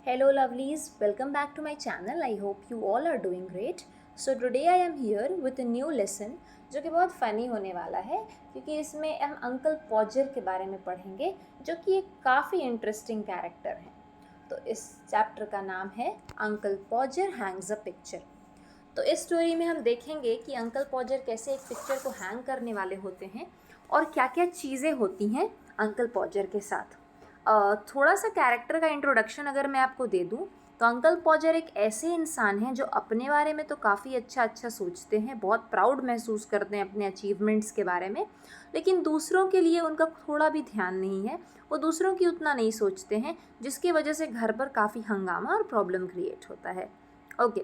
Hello lovelies, welcome back to my channel. I hope you all are doing great. So today I am here with a new lesson जो कि बहुत funny होने वाला है क्योंकि इसमें हम अंकल पॉजर के बारे में पढ़ेंगे जो कि एक काफ़ी इंटरेस्टिंग कैरेक्टर हैं। तो इस चैप्टर का नाम है अंकल पॉजर हैंग्स अ पिक्चर। तो इस स्टोरी में हम देखेंगे कि अंकल पॉजर कैसे एक पिक्चर को हैंग करने वाले होते हैं और क्या क्या चीज़ें होती हैं अंकल पॉजर के साथ। थोड़ा सा कैरेक्टर का इंट्रोडक्शन अगर मैं आपको दे दूं तो अंकल पॉजर एक ऐसे इंसान हैं जो अपने बारे में तो काफ़ी अच्छा सोचते हैं, बहुत प्राउड महसूस करते हैं अपने अचीवमेंट्स के बारे में, लेकिन दूसरों के लिए उनका थोड़ा भी ध्यान नहीं है। वो दूसरों की उतना नहीं सोचते हैं, जिसकी वजह से घर पर काफ़ी हंगामा और प्रॉब्लम क्रिएट होता है। Okay,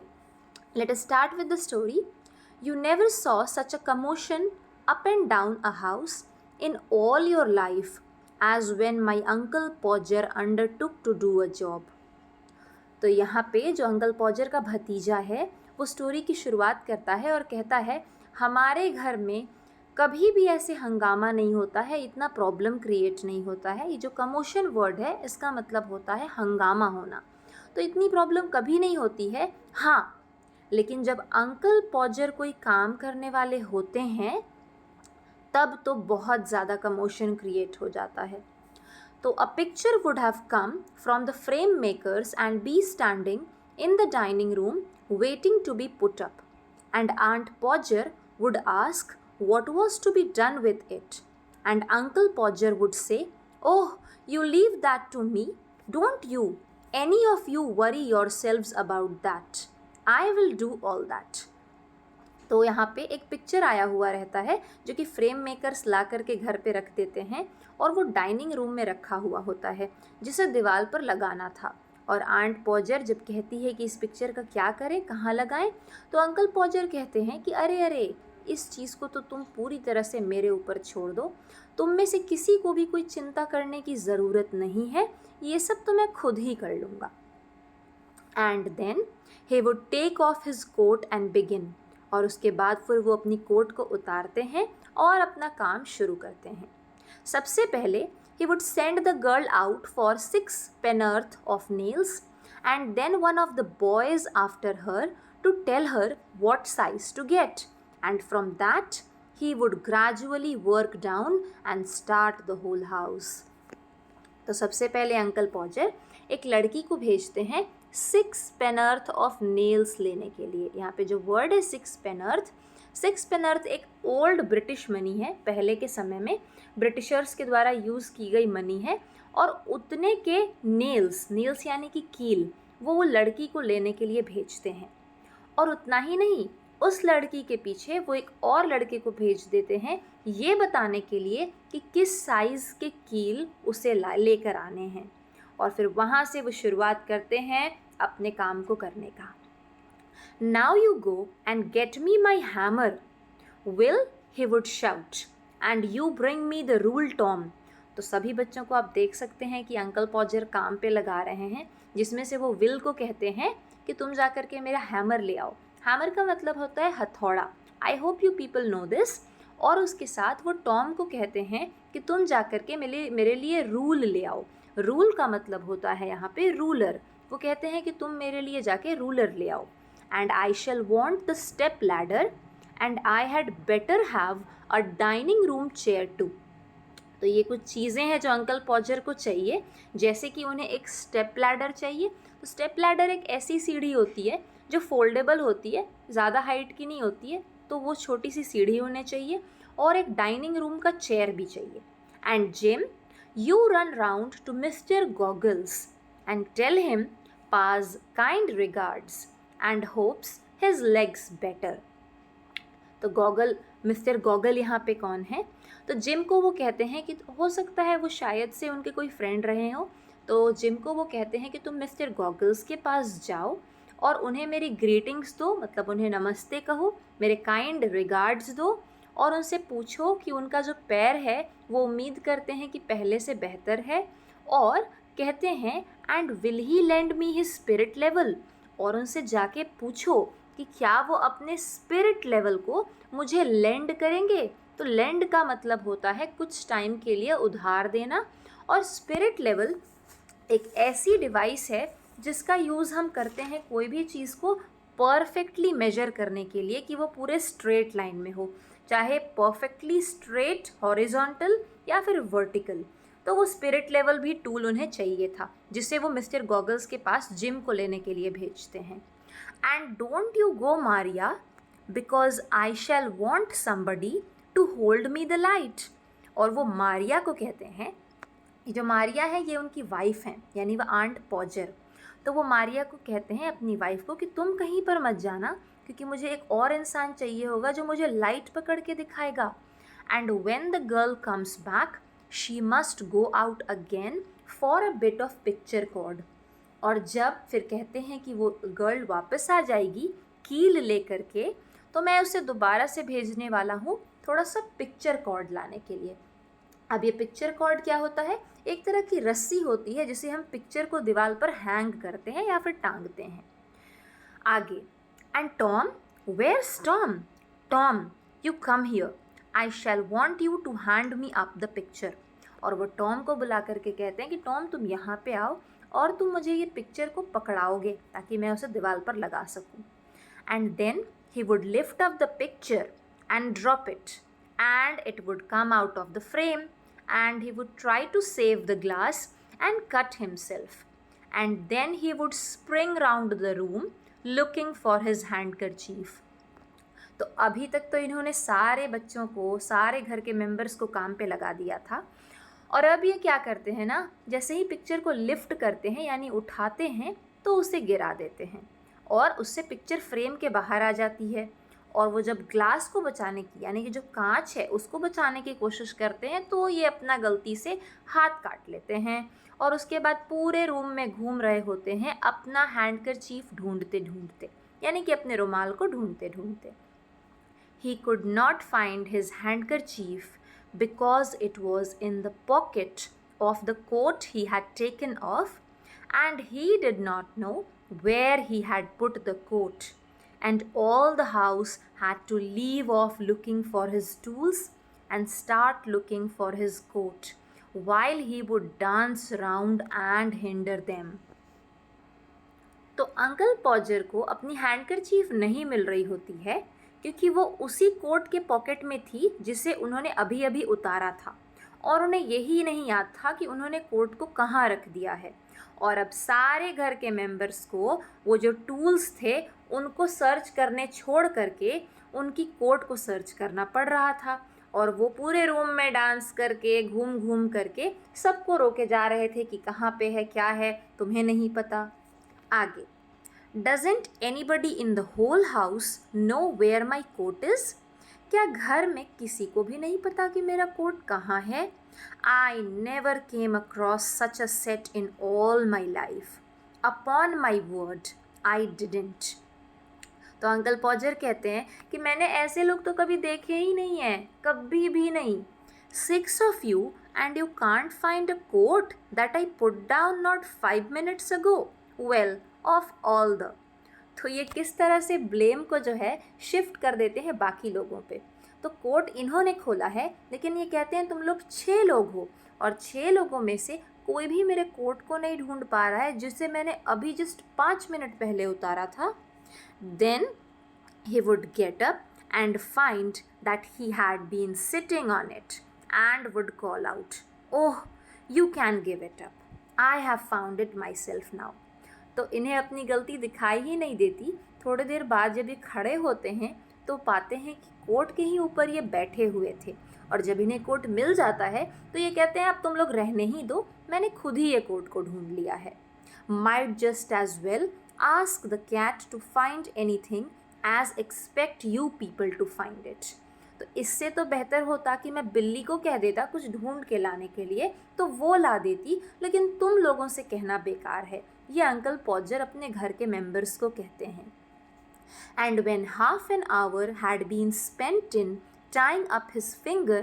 let us start with the story. You never saw such a commotion up and down a house in all your life as when my uncle Podger undertook to do a job. तो यहाँ पे जो uncle पॉजर का भतीजा है वो story की शुरुआत करता है और कहता है हमारे घर में कभी भी ऐसे हंगामा नहीं होता है, इतना प्रॉब्लम क्रिएट नहीं होता है। ये जो कमोशन वर्ड है इसका मतलब होता है हंगामा होना, तो इतनी प्रॉब्लम कभी नहीं होती है। हाँ, लेकिन जब अंकल पॉजर कोई काम करने वाले होते हैं तब तो बहुत ज़्यादा कमोशन क्रिएट हो जाता है। तो a picture would have come from the frame makers and be standing in the dining room waiting to be put up, and aunt Podger would ask what was to be done with it, and Uncle Podger would say, "Oh, you leave that to me. Don't you any of you worry yourselves about that. I will do all that." तो यहाँ पे एक picture आया हुआ रहता है जो कि फ्रेम मेकर्स ला करके घर पे रख देते हैं और वो डाइनिंग रूम में रखा हुआ होता है जिसे दीवार पर लगाना था। और आंट पॉजर जब कहती है कि इस पिक्चर का क्या करें, कहाँ लगाएं, तो अंकल पॉजर कहते हैं कि अरे अरे, इस चीज़ को तो तुम पूरी तरह से मेरे ऊपर छोड़ दो, तुम में से किसी को भी कोई चिंता करने की ज़रूरत नहीं है, ये सब तो मैं खुद ही कर लूँगा। And then he would take off his coat and begin, और उसके बाद फिर वो अपनी कोट को उतारते हैं और अपना काम शुरू करते हैं। सबसे पहले he would send the girl out for 6 penn'orth of nails and then one of the boys after her to tell her what size to get, and from that he would gradually work down and start the whole house. तो सबसे पहले uncle पॉजर एक लड़की को भेजते हैं 6 पेनर्थ of nails लेने के लिए। यहाँ पे जो वर्ड है 6 पेनर्थ एक ओल्ड ब्रिटिश मनी है, पहले के समय में ब्रिटिशर्स के द्वारा यूज़ की गई मनी है, और उतने के नेल्स यानी कि कील वो लड़की को लेने के लिए भेजते हैं। और उतना ही नहीं, उस लड़की के पीछे वो एक और लड़के को भेज देते हैं ये बताने के लिए कि किस साइज़ के कील उसे लेकर आने हैं, और फिर वहाँ से वो शुरुआत करते हैं अपने काम को करने का। Now you go and get me my hammer, Will, he would shout, and you bring me the rule tom. तो सभी बच्चों को आप देख सकते हैं कि अंकल पॉजर काम पे लगा रहे हैं, जिसमें से वो विल को कहते हैं कि तुम जा कर के मेरा हैमर ले आओ। हैमर का मतलब होता है हथौड़ा। I hope you people know this. और उसके साथ वो टॉम को कहते हैं कि तुम जा कर के मेरे लिए रूल ले आओ। रूल का मतलब होता है यहाँ पे रूलर। वो कहते हैं कि तुम मेरे लिए जाके रूलर ले आओ। And I shall want the step ladder and I had better have a dining room chair too. तो ये कुछ चीज़ें हैं जो अंकल पॉजर को चाहिए, जैसे कि उन्हें एक स्टेप लैडर चाहिए। तो स्टेप लैडर एक ऐसी सीढ़ी होती है जो फोल्डेबल होती है, ज़्यादा हाइट की नहीं होती है, तो वो छोटी सी सीढ़ी होनी चाहिए, और एक डाइनिंग रूम का चेयर भी चाहिए। And Jim, you run round to Mr Goggles and tell him Pa's kind regards and hopes his leg's better. तो मिस्टर गॉगल यहाँ पे कौन है? तो जिम को वो कहते हैं कि हो सकता है वो शायद से उनके कोई फ्रेंड रहे हो, तो जिम को वो कहते हैं कि तुम मिस्टर गॉगल्स के पास जाओ और उन्हें मेरी ग्रीटिंग्स दो, मतलब उन्हें नमस्ते कहो, मेरे काइंड रिगार्ड्स दो, और उनसे पूछो कि उनका जो पैर है वो उम्मीद करते हैं कि पहले से बेहतर है, और कहते हैं and will he lend me his spirit level, और उनसे जाके पूछो कि क्या वो अपने स्पिरिट लेवल को मुझे लेंड करेंगे। तो लेंड का मतलब होता है कुछ टाइम के लिए उधार देना, और स्पिरिट लेवल एक ऐसी डिवाइस है जिसका यूज़ हम करते हैं कोई भी चीज़ को परफेक्टली मेजर करने के लिए कि वो पूरे स्ट्रेट लाइन में हो, चाहे परफेक्टली स्ट्रेट हॉरिजॉन्टल या फिर वर्टिकल। तो वो स्पिरिट लेवल भी टूल उन्हें चाहिए था, जिसे वो मिस्टर गॉगल्स के पास जिम को लेने के लिए भेजते हैं। And don't you go Maria, because I shall want somebody to hold me the light. और वो मारिया को कहते हैं, जो मारिया है ये उनकी वाइफ हैं, यानी वह आंट पॉजर। तो वो मारिया को कहते हैं अपनी वाइफ को कि तुम कहीं पर मत जाना, क्योंकि मुझे एक और इंसान चाहिए होगा जो मुझे लाइट पकड़ के दिखाएगा। And when the girl comes back she must go out again for a bit of picture cord. और जब फिर कहते हैं कि वो गर्ल वापस आ जाएगी कील ले करके, तो मैं उसे दोबारा से भेजने वाला हूँ थोड़ा सा पिक्चर कॉर्ड लाने के लिए। अब ये पिक्चर कॉर्ड क्या होता है? एक तरह की रस्सी होती है जिसे हम पिक्चर को दीवार पर हैंग करते हैं या फिर टांगते हैं। आगे, and Tom, where's Tom? Tom, you come here, I shall want you to hand me up the picture. और वो टॉम को बुला करके कहते हैं कि टॉम तुम यहाँ पे आओ और तुम मुझे ये पिक्चर को पकड़ाओगे ताकि मैं उसे दीवार पर लगा सकूँ। And then he would lift up the picture and drop it, and it would come out of the frame, and he would try to save the glass and cut himself, and then he would spring round the room looking for his handkerchief. तो अभी तक तो इन्होंने सारे बच्चों को, सारे घर के मेंबर्स को काम पे लगा दिया था, और अब ये क्या करते हैं ना, जैसे ही पिक्चर को लिफ्ट करते हैं यानी उठाते हैं तो उसे गिरा देते हैं और उससे पिक्चर फ्रेम के बाहर आ जाती है। और वो जब ग्लास को बचाने की, यानी कि जो कांच है उसको बचाने की कोशिश करते हैं तो ये अपना गलती से हाथ काट लेते हैं और उसके बाद पूरे रूम में घूम रहे होते हैं अपना हैंडकरचीफ ढूंढते ढूंढते, यानी कि अपने रुमाल को ढूंढते ढूंढते। He could not find his handkerchief because it was in the pocket of the coat he had taken off, and he did not know where he had put the coat, and all the house had to leave off looking for his tools and start looking for his coat, while he would dance round and hinder them. तो uncle Podger को अपनी handkerchief नहीं मिल रही होती है क्योंकि वो उसी कोट के पॉकेट में थी जिसे उन्होंने अभी अभी उतारा था, और उन्हें यही नहीं याद था कि उन्होंने कोट को कहाँ रख दिया है। और अब सारे घर के मेंबर्स को वो जो टूल्स थे उनको सर्च करने छोड़ करके उनकी कोट को सर्च करना पड़ रहा था, और वो पूरे रूम में डांस करके घूम घूम करके सबको रोके जा रहे थे कि कहाँ पे है, क्या है, तुम्हें नहीं पता। आगे, Doesn't anybody in the whole house know where my coat is? क्या घर में किसी को भी नहीं पता कि मेरा कोट कहाँ है? I never came across such a set in all my life. Upon my word, I didn't. तो अंकल पॉजर कहते हैं कि मैंने ऐसे लोग तो कभी देखे ही नहीं हैं, कभी भी नहीं। 6 of you and you can't find a coat that I put down not 5 minutes ago. Well, of all the, तो ये किस तरह से ब्लेम को जो है शिफ्ट कर देते हैं बाकी लोगों पे। तो कोट इन्होंने खोला है, लेकिन ये कहते हैं तुम लोग 6 लोग हो और 6 लोगों में से कोई भी मेरे कोट को नहीं ढूंढ पा रहा है जिसे मैंने अभी जस्ट 5 मिनट पहले उतारा था। Then he would get up and find that he had been sitting on it and would call out, "Oh, you can give it up. I have found it myself now." तो इन्हें अपनी गलती दिखाई ही नहीं देती। थोड़ी देर बाद जब ये खड़े होते हैं तो पाते हैं कि कोट के ही ऊपर ये बैठे हुए थे, और जब इन्हें कोट मिल जाता है तो ये कहते हैं अब तुम लोग रहने ही दो, मैंने खुद ही ये कोट को ढूंढ लिया है। Might just as well ask the cat to find anything as expect you people to find it. तो इससे तो बेहतर होता कि मैं बिल्ली को कह देता कुछ ढूंढ के लाने के लिए, तो वो ला देती, लेकिन तुम लोगों से कहना बेकार है। ये अंकल पॉजर अपने घर के मेंबर्स को कहते हैं। And when half an hour had been spent in tying up his finger,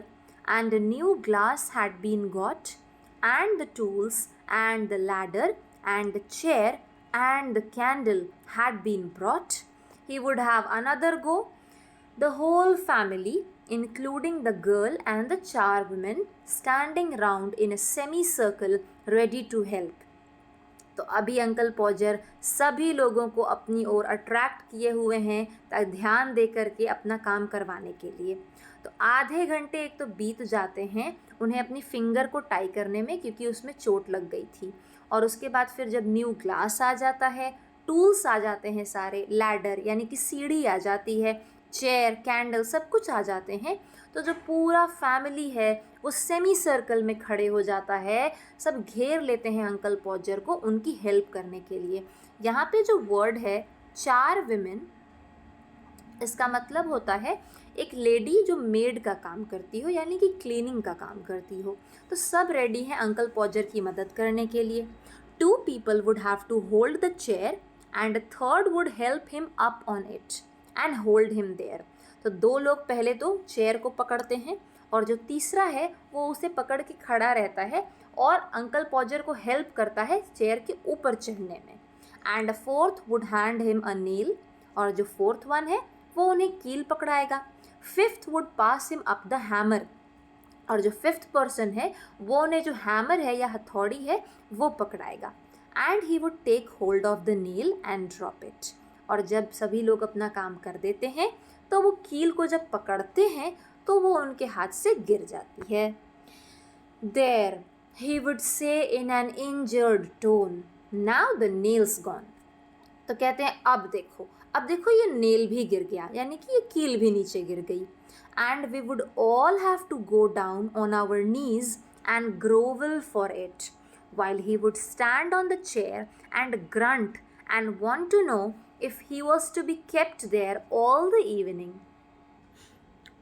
and a new glass had been got, and the tools, and the ladder, and the chair, and the candle had been brought, he would have another go. The whole family, including the girl and the charwoman, standing round in a semicircle ready to help. तो अभी uncle पॉजर सभी लोगों को अपनी ओर attract किए हुए हैं ताकि ध्यान दे करके अपना काम करवाने के लिए। तो आधे घंटे एक तो बीत जाते हैं उन्हें अपनी फिंगर को टाई करने में, क्योंकि उसमें चोट लग गई थी। और उसके बाद फिर जब न्यू ग्लास आ जाता है, टूल्स आ जाते हैं सारे, लैडर यानी कि सीढ़ी आ जाती है, चेयर, कैंडल, सब कुछ आ जाते हैं। तो जो पूरा फैमिली है वो सेमी सर्कल में खड़े हो जाता है, सब घेर लेते हैं अंकल पॉजर को उनकी हेल्प करने के लिए। यहाँ पे जो वर्ड है 4 विमेन, इसका मतलब होता है एक लेडी जो मेड का काम करती हो, यानी कि क्लीनिंग का काम करती हो। तो सब रेडी हैं अंकल पॉजर की मदद करने के लिए। 2 people would have to hold the chair and a third would help him up on it and hold him there. तो 2 लोग पहले तो चेयर को पकड़ते हैं और जो तीसरा है वो उसे पकड़ के खड़ा रहता है और अंकल पॉजर को हेल्प करता है चेयर के ऊपर चढ़ने में। And fourth would hand him a nail, और जो फोर्थ वन है वो उन्हें कील पकड़ाएगा। Fifth would pass him up the hammer, और जो फिफ्थ पर्सन है वो उन्हें जो हैमर है या हथौड़ी है वो पकड़ाएगा। And he would take hold of the nail and drop it, और जब सभी लोग अपना काम कर देते हैं तो वो कील को जब पकड़ते हैं तो वो उनके हाथ से गिर जाती है। There he would say in an injured tone, now the nail's gone. तो कहते हैं अब देखो ये नेल भी गिर गया, यानी कि ये कील भी नीचे गिर गई। And we would all have to go down on our knees and grovel for it, while he would stand on the chair and grunt and want to know if he was to be kept there all the evening.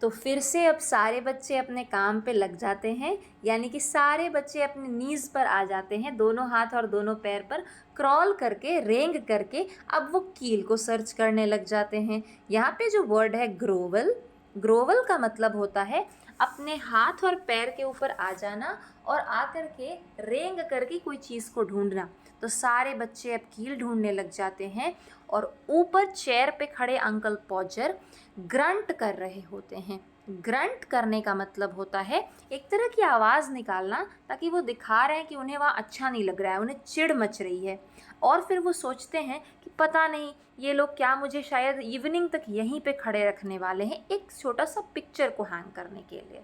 तो फिर से अब सारे बच्चे अपने काम पे लग जाते हैं, यानी कि सारे बच्चे अपने नीज़ पर आ जाते हैं, दोनों हाथ और दोनों पैर पर क्रॉल करके, रेंग करके अब वो कील को सर्च करने लग जाते हैं। यहाँ पे जो वर्ड है ग्रोवल, ग्रोवल का मतलब होता है अपने हाथ और पैर के ऊपर आ जाना और आकर के रेंग करके कोई चीज़ को ढूंढना। तो सारे बच्चे अब कील ढूंढने लग जाते हैं और ऊपर चेयर पे खड़े अंकल पॉजर ग्रंट कर रहे होते हैं। ग्रंट करने का मतलब होता है एक तरह की आवाज़ निकालना, ताकि वो दिखा रहे हैं कि उन्हें वहाँ अच्छा नहीं लग रहा है, उन्हें चिढ़ मच रही है। और फिर वो सोचते हैं कि पता नहीं ये लोग क्या मुझे शायद इवनिंग तक यहीं पे खड़े रखने वाले हैं, एक छोटा सा पिक्चर को हैंग करने के लिए।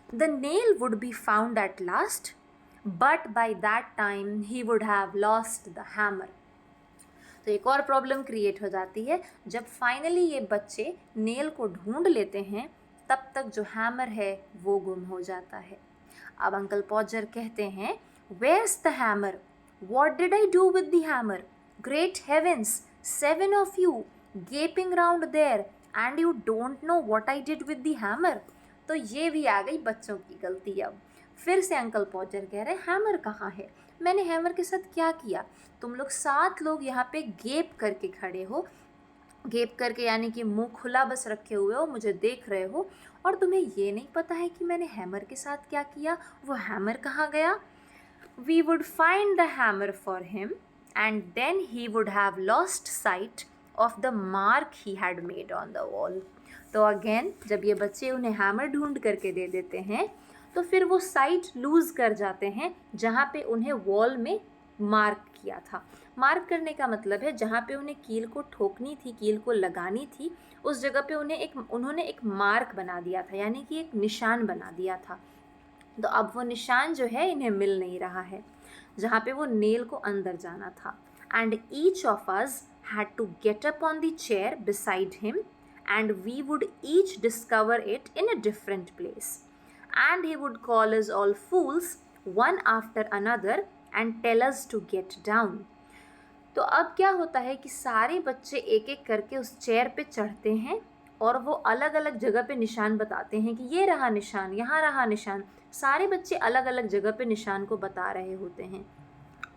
The nail would be found at last, but by that time he would have lost the hammer. तो एक और प्रॉब्लम क्रिएट हो जाती है। जब फाइनली ये बच्चे नेल को ढूंढ लेते हैं तब तक जो हैमर है वो गुम हो जाता है। अब अंकल पॉजर कहते हैं, where's the hammer, what did I do with the hammer, great heavens, 7 of you gaping round there and you don't know what I did with the hammer। तो ये भी आ गई बच्चों की गलती। अब फिर से अंकल पॉजर कह रहे हैं, हैमर कहाँ है, मैंने हैमर के साथ क्या किया। तुम लोग 7 लोग यहाँ पे गेप करके खड़े हो, गेप करके यानी कि मुंह खुला बस रखे हुए हो, मुझे देख रहे हो, और तुम्हें ये नहीं पता है कि मैंने हैमर के साथ क्या किया, वो हैमर कहाँ गया। We would find the hammer for him and then he would have lost sight of the mark he had made on the wall। तो अगेन जब ये बच्चे उन्हें हैमर ढूंढ करके दे देते हैं तो फिर वो साइट लूज़ कर जाते हैं जहाँ पे उन्हें वॉल में मार्क किया था। मार्क करने का मतलब है जहाँ पे उन्हें कील को ठोकनी थी, कील को लगानी थी, उस जगह पे उन्होंने एक मार्क बना दिया था, यानी कि एक निशान बना दिया था। तो अब वो निशान जो है इन्हें मिल नहीं रहा है जहाँ पे वो नेल को अंदर जाना था। And each of us had to get up on the chair beside him and we would each discover it in a different place and he would call us all fools one after another and tell us to get down. तो अब क्या होता है कि सारे बच्चे एक एक करके उस चेयर पे चढ़ते हैं और वो अलग अलग जगह पे निशान बताते हैं कि ये रहा निशान, यहाँ रहा निशान। सारे बच्चे अलग अलग जगह पे निशान को बता रहे होते हैं।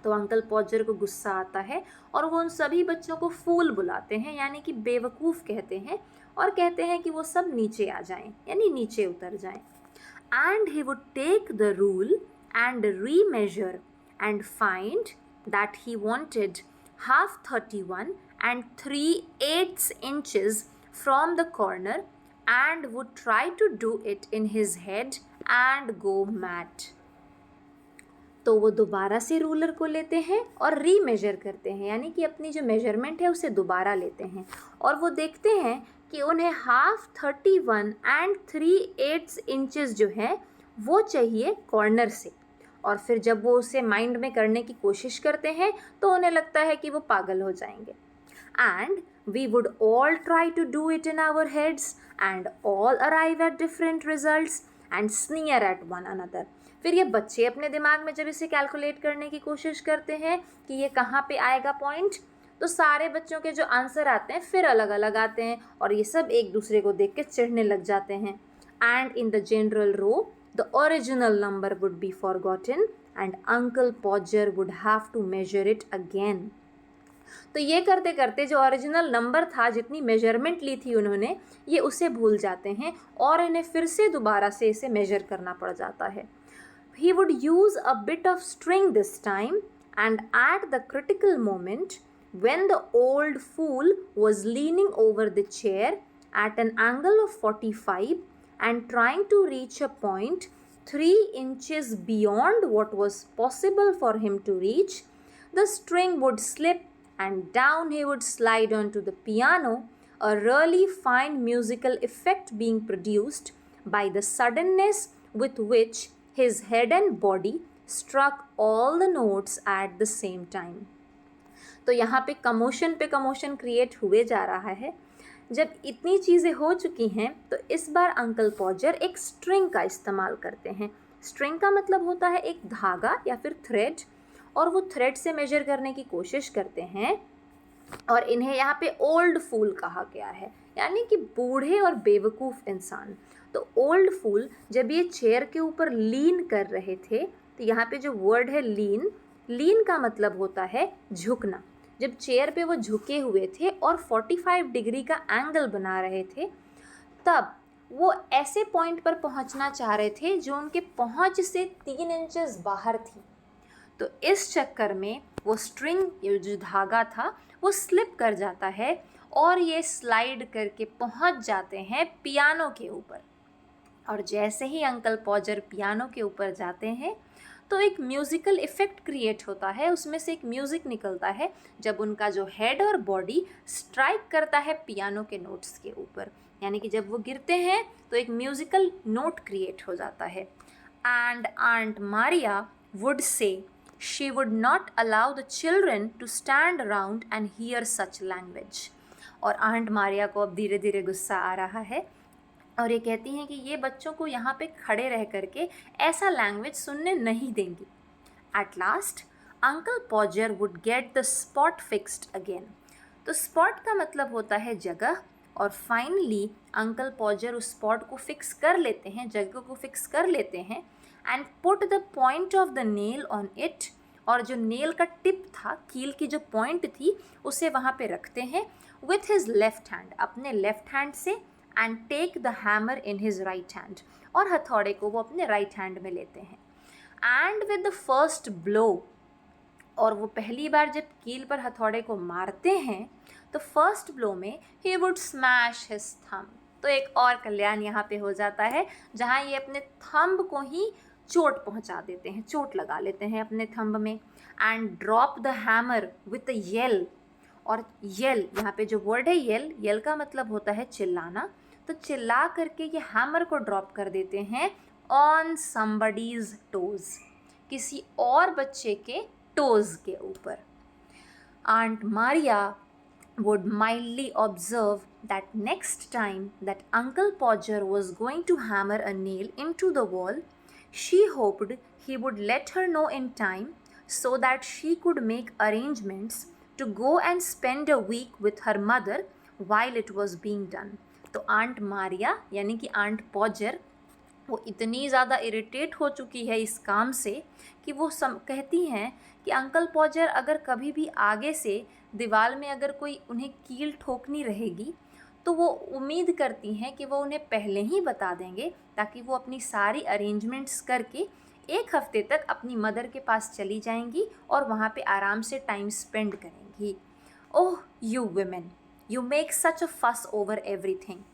तो अंकल पॉजर को गुस्सा आता है और वो उन सभी बच्चों को फूल बुलाते हैं, यानी कि बेवकूफ़ कहते हैं, और कहते हैं कि वो सब नीचे आ जाएं, यानी नीचे उतर जाएं। And he would take the rule and remeasure and find that he wanted half 31 and 3/8 inches from the corner and would try to do it in his head and go mad। तो वो दोबारा से ruler को लेते हैं और remeasure करते हैं, यानी कि अपनी जो मेजरमेंट है उसे दोबारा लेते हैं और वो देखते हैं कि उन्हें 1/2 31 इंचेस जो है वो चाहिए कॉर्नर से। और फिर जब वो उसे माइंड में करने की कोशिश करते हैं तो उन्हें लगता है कि वो पागल हो जाएंगे। And we would all try to do it in our heads and all arrive at different results and sneer at one another. फिर ये बच्चे अपने दिमाग में जब इसे कैलकुलेट करने की कोशिश करते हैं कि ये कहाँ पे आएगा पॉइंट, तो सारे बच्चों के जो आंसर आते हैं फिर अलग अलग आते हैं और ये सब एक दूसरे को देख के चिढ़ने लग जाते हैं। And in the general row, the original number would be forgotten and Uncle Podger would have to measure it again. तो ये करते करते जो ओरिजिनल नंबर था, जितनी मेजरमेंट ली थी उन्होंने, ये उसे भूल जाते हैं और इन्हें फिर से दोबारा से इसे मेजर करना पड़ जाता है। He would use a bit of string this time and at the critical moment when the old fool was leaning over the chair at an angle of 45 and trying to reach a point 3 inches beyond what was possible for him to reach, the string would slip and down he would slide onto the piano, a really fine musical effect being produced by the suddenness with which his head and body struck all the notes at the same time. तो यहाँ पे commotion create हुए जा रहा है। जब इतनी चीज़ें हो चुकी हैं तो इस बार अंकल पॉजर एक स्ट्रिंग का इस्तेमाल करते हैं। स्ट्रिंग का मतलब होता है एक धागा या फिर थ्रेड, और वो थ्रेड से मेजर करने की कोशिश करते हैं और इन्हें यहाँ पे ओल्ड फूल कहा गया है, यानी कि बूढ़े और बेवकूफ़ इंसान। तो ओल्ड फूल जब ये चेयर के ऊपर लीन कर रहे थे, तो यहाँ पे जो वर्ड है लीन का मतलब होता है झुकना। जब चेयर पे वो झुके हुए थे और 45 डिग्री का एंगल बना रहे थे, तब वो ऐसे पॉइंट पर पहुँचना चाह रहे थे जो उनके पहुँच से 3 इंचेस बाहर थी। तो इस चक्कर में वो स्ट्रिंग, ये जो धागा था, वो स्लिप कर जाता है और ये स्लाइड करके पहुंच जाते हैं पियानो के ऊपर। और जैसे ही अंकल पॉजर पियानो के ऊपर जाते हैं तो एक म्यूज़िकल इफ़ेक्ट क्रिएट होता है, उसमें से एक म्यूज़िक निकलता है जब उनका जो हेड और बॉडी स्ट्राइक करता है पियानो के नोट्स के ऊपर, यानी कि जब वो गिरते हैं तो एक म्यूज़िकल नोट क्रिएट हो जाता है। And aunt Maria would say she would not allow the children to stand around and hear such language. और आंट मारिया को अब धीरे धीरे गुस्सा आ रहा है और ये कहती हैं कि ये बच्चों को यहाँ पे खड़े रह करके ऐसा लैंग्वेज सुनने नहीं देंगी। At last, Uncle Podger would get the spot fixed again. तो स्पॉट का मतलब होता है जगह, और फाइनली अंकल पॉजर उस स्पॉट को फिक्स कर लेते हैं, जगह को फिक्स कर लेते हैं and put the point of the nail on it, और जो नेल का टिप था, कील की जो पॉइंट थी, उसे वहाँ पे रखते हैं विथ हिज लेफ्ट हैंड, अपने लेफ्ट हैंड से, and take the hammer in his right hand, और हथौड़े को वो अपने राइट हैंड में लेते हैं। And with the first blow, और वो पहली बार जब कील पर हथौड़े को मारते हैं तो फर्स्ट ब्लो में he would smash his thumb. तो एक और कल्याण यहाँ पे हो जाता है जहाँ ये अपने थंब को ही चोट पहुँचा देते हैं, चोट लगा लेते हैं अपने थंब में। And drop the hammer with a yell, और येल, यहाँ पे जो वर्ड है येल का मतलब होता है चिल्लाना, तो चिल्ला करके ये हैमर को ड्रॉप कर देते हैं ऑन समबडीज टोज, किसी और बच्चे के टोज के ऊपर। Aunt Maria would mildly observe that next time that Uncle Podger was going to hammer a nail into the wall, she hoped he would let her know in time so that she could make arrangements to go and spend a week with her mother while it was being done. तो aunt Maria यानी कि aunt पॉजर वो इतनी ज़्यादा irritate हो चुकी है इस काम से कि वो कहती हैं कि अंकल पॉजर अगर कभी भी आगे से दीवार में अगर कोई उन्हें कील ठोकनी रहेगी तो वो उम्मीद करती हैं कि वो उन्हें पहले ही बता देंगे ताकि वो अपनी सारी अरेंजमेंट्स करके 1 हफ्ते तक अपनी मदर के पास चली जाएंगी और वहाँ पे आराम से टाइम स्पेंड करेंगी। Oh you women, you make such a fuss over everything,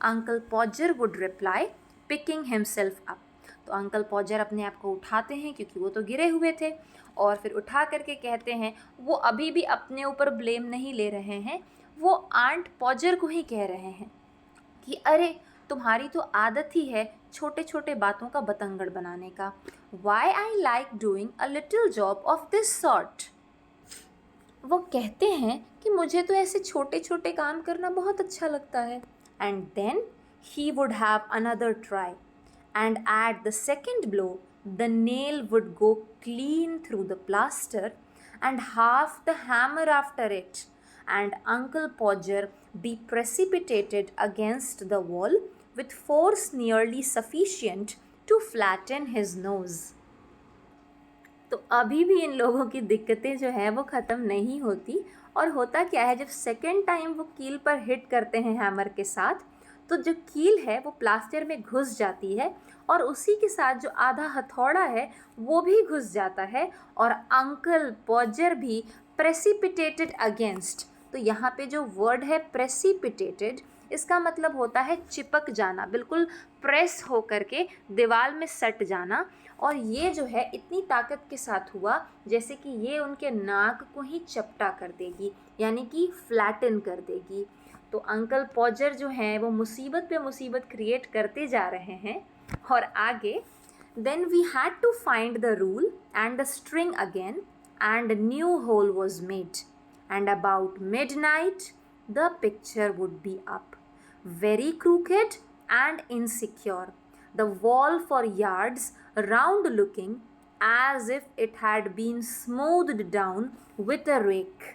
Uncle Podger would reply, picking himself up. तो अंकल पॉजर अपने आप को उठाते हैं क्योंकि वो तो गिरे हुए थे, और फिर उठा करके कहते हैं, वो अभी भी अपने ऊपर ब्लेम नहीं ले रहे हैं, वो आंट पॉजर को ही कह रहे हैं कि अरे तुम्हारी तो आदत ही है छोटे छोटे बातों का बतंगड़ बनाने का। Why I like doing a little job of this sort. वो कहते हैं कि मुझे तो ऐसे छोटे छोटे काम करना बहुत अच्छा लगता है। And then he would have another try, and at the second blow the nail would go clean through the plaster and half the hammer after it, and Uncle Podger be precipitated against the wall with force nearly sufficient to flatten his nose. तो अभी भी इन लोगों की दिक्कतें जो है वो ख़त्म नहीं होती, और होता क्या है, जब सेकेंड टाइम वो कील पर हिट करते हैं हैमर के साथ, तो जो कील है वो प्लास्टर में घुस जाती है, और उसी के साथ जो आधा हथौड़ा है वो भी घुस जाता है, और अंकल पॉजर भी प्रेसिपिटेटेड अगेंस्ट। तो यहाँ पे जो वर्ड है प्रेसिपिटेटेड, इसका मतलब होता है चिपक जाना, बिल्कुल प्रेस हो करके दीवार में सट जाना। और ये जो है इतनी ताकत के साथ हुआ जैसे कि ये उनके नाक को ही चपटा कर देगी, यानी कि फ्लैटन कर देगी। तो अंकल पॉजर जो हैं वो मुसीबत पे मुसीबत क्रिएट करते जा रहे हैं। और आगे, then we had to find the rule and the string again and new hole was made, and about midnight the picture would be up, very crooked and insecure, the wall for yards round looking as if it had been smoothed down with a rake.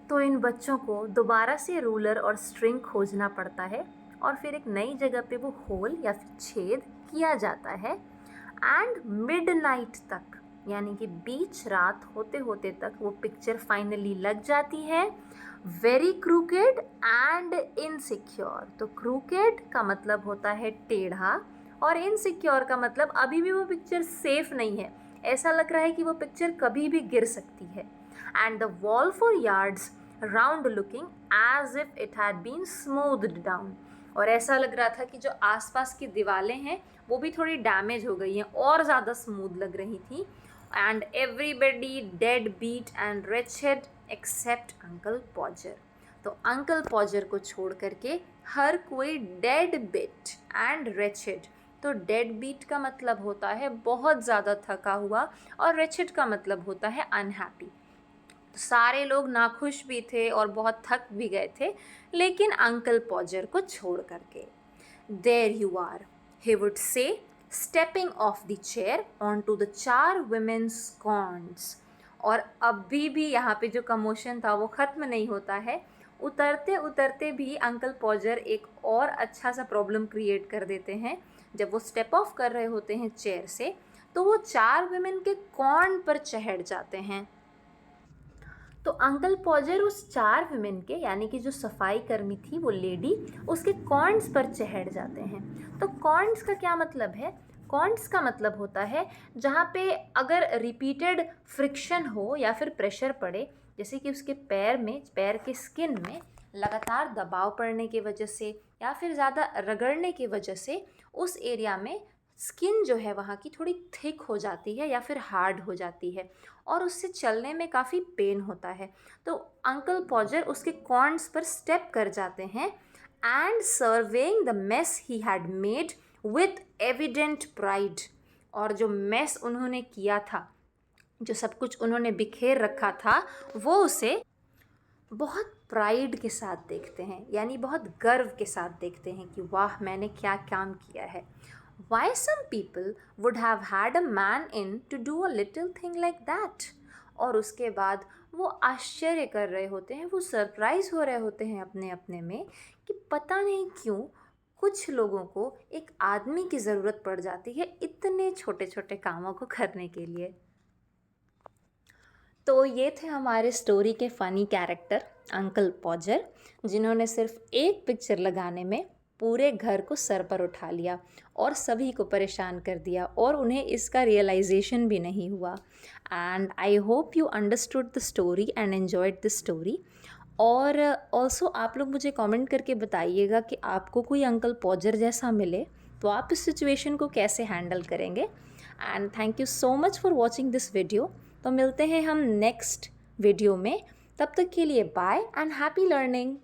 तो इन बच्चों को दोबारा से ruler और string खोजना पड़ता है, और फिर एक नई जगह पे वो होल या फिर छेद किया जाता है। एंड मिडनाइट तक, यानी कि बीच रात होते होते तक वो पिक्चर फाइनली लग जाती है। वेरी क्रूकेड एंड इनसिक्योर, तो क्रूकेड का मतलब होता है टेढ़ा, और इनसिक्योर का मतलब अभी भी वो पिक्चर सेफ नहीं है, ऐसा लग रहा है कि वो पिक्चर कभी भी गिर सकती है। And the wall for yards round looking as if it had been smoothed down, और ऐसा लग रहा था कि जो आसपास की दीवारें हैं वो भी थोड़ी डैमेज हो गई हैं और ज़्यादा स्मूथ लग रही थी। And everybody dead beat and wretched except uncle Podger. तो अंकल पॉजर को छोड़ करके हर कोई डेड बिट एंड wretched, तो डेड बीट का मतलब होता है बहुत ज़्यादा थका हुआ, और wretched का मतलब होता है अनहैप्पी। सारे लोग नाखुश भी थे और बहुत थक भी गए थे, लेकिन अंकल पॉजर को छोड़ करके। There you are, he would say, stepping off the chair on to the 4 women's corns। और अभी भी यहाँ पे जो कमोशन था वो ख़त्म नहीं होता है। उतरते उतरते भी अंकल पॉजर एक और अच्छा सा प्रॉब्लम क्रिएट कर देते हैं। जब वो स्टेप ऑफ कर रहे होते हैं चेयर से, तो वो 4 women के कॉर्न पर चढ़ जाते हैं। तो अंकल पॉजर उस 4 women के, यानी कि जो सफाई कर्मी थी वो लेडी, उसके कॉर्न्स पर चढ़ जाते हैं। तो कॉर्न्स का क्या मतलब है? कॉर्न्स का मतलब होता है जहाँ पे अगर रिपीटेड फ्रिक्शन हो या फिर प्रेशर पड़े, जैसे कि उसके पैर में, पैर के स्किन में लगातार दबाव पड़ने की वजह से या फिर ज़्यादा रगड़ने की वजह से उस एरिया में स्किन जो है वहाँ की थोड़ी थिक हो जाती है या फिर हार्ड हो जाती है, और उससे चलने में काफ़ी पेन होता है। तो अंकल पॉजर उसके कॉर्न्स पर स्टेप कर जाते हैं and surveying the mess he had made with evident pride. और जो मेस उन्होंने किया था, जो सब कुछ उन्होंने बिखेर रखा था, वो उसे बहुत प्राइड के साथ देखते हैं, यानी बहुत गर्व के साथ देखते हैं कि वाह मैंने क्या काम किया है। Why some people would have had a man in to do a little thing like that? और उसके बाद वो आश्चर्य कर रहे होते हैं, वो सरप्राइज़ हो रहे होते हैं अपने अपने में कि पता नहीं क्यों कुछ लोगों को एक आदमी की ज़रूरत पड़ जाती है इतने छोटे छोटे कामों को करने के लिए। तो ये थे हमारे स्टोरी के फ़नी कैरेक्टर अंकल पॉजर, जिन्होंने सिर्फ एक पिक्चर लगाने में पूरे घर को सर पर उठा लिया और सभी को परेशान कर दिया, और उन्हें इसका रियलाइजेशन भी नहीं हुआ। And I hope you understood the story and enjoyed the story. और ऑल्सो आप लोग मुझे कमेंट करके बताइएगा कि आपको कोई अंकल पॉजर जैसा मिले तो आप इस सिचुएशन को कैसे हैंडल करेंगे। And thank you so much for watching this video. तो मिलते हैं हम नेक्स्ट वीडियो में, तब तक के लिए बाय एंड हैप्पी लर्निंग।